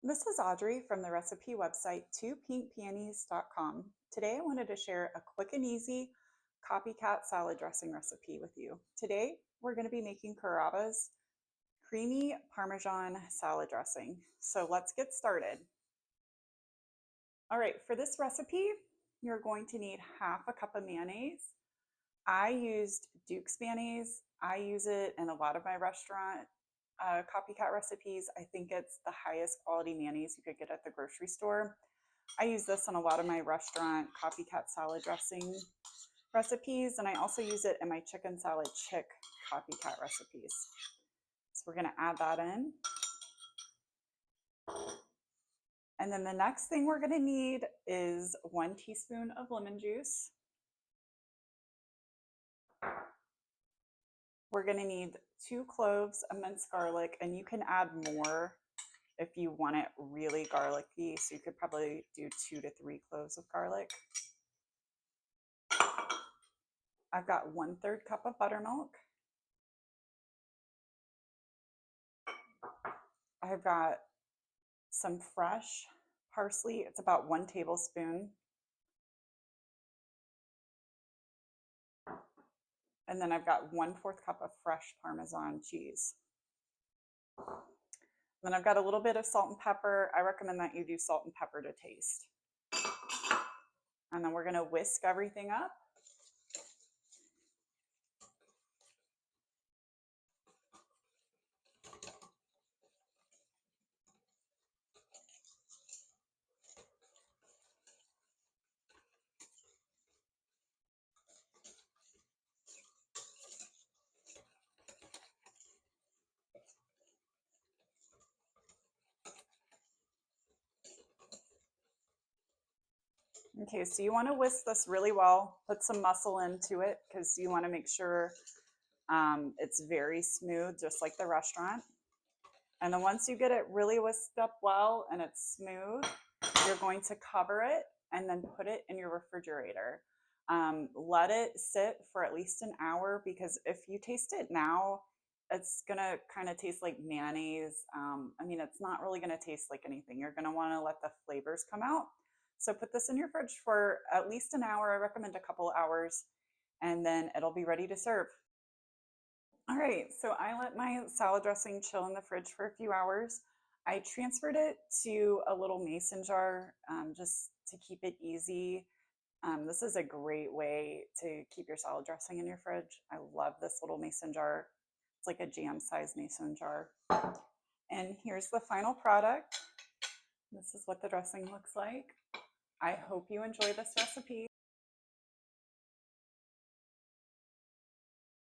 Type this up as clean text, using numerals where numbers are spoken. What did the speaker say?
This is Audrey from the recipe website 2pinkpeonies.com. Today I wanted to share a quick and easy copycat salad dressing recipe with you. Today we're going to be making Carrabbas creamy Parmesan salad dressing. So let's get started. All right, for this recipe, you're going to need half a cup of mayonnaise. I used Duke's mayonnaise. I use it in a lot of my restaurant Copycat Recipes. I think it's the highest quality mayonnaise you could get at the grocery store. I use this in a lot of my restaurant Copycat salad dressing recipes, and I also use it in my chicken salad chick Copycat recipes. So we're going to add that in. And then the next thing we're going to need is 1 teaspoon of lemon juice. We're going to need 2 cloves of minced garlic, and you can add more if you want it really garlicky. So you could probably do 2 to 3 cloves of garlic. I've got 1/3 cup of buttermilk. I've got some fresh parsley. It's about 1 tablespoon. And then I've got 1/4 cup of fresh Parmesan cheese. Then I've got a little bit of salt and pepper. I recommend that you do salt and pepper to taste. And then we're going to whisk everything up. Okay, so you want to whisk this really well, put some muscle into it because you want to make sure it's very smooth, just like the restaurant. And then once you get it really whisked up well and it's smooth, you're going to cover it and then put it in your refrigerator. Let it sit for at least an hour, because if you taste it now, it's gonna kind of taste like mayonnaise. I mean, it's not really gonna taste like anything. You're gonna wanna let the flavors come out. So put this in your fridge for at least an hour. I recommend a couple hours, and then it'll be ready to serve. All right, so I let my salad dressing chill in the fridge for a few hours. I transferred it to a little mason jar just to keep it easy. This is a great way to keep your salad dressing in your fridge. I love this little mason jar. It's like a jam-sized mason jar. And here's the final product. This is what the dressing looks like. I hope you enjoy this recipe.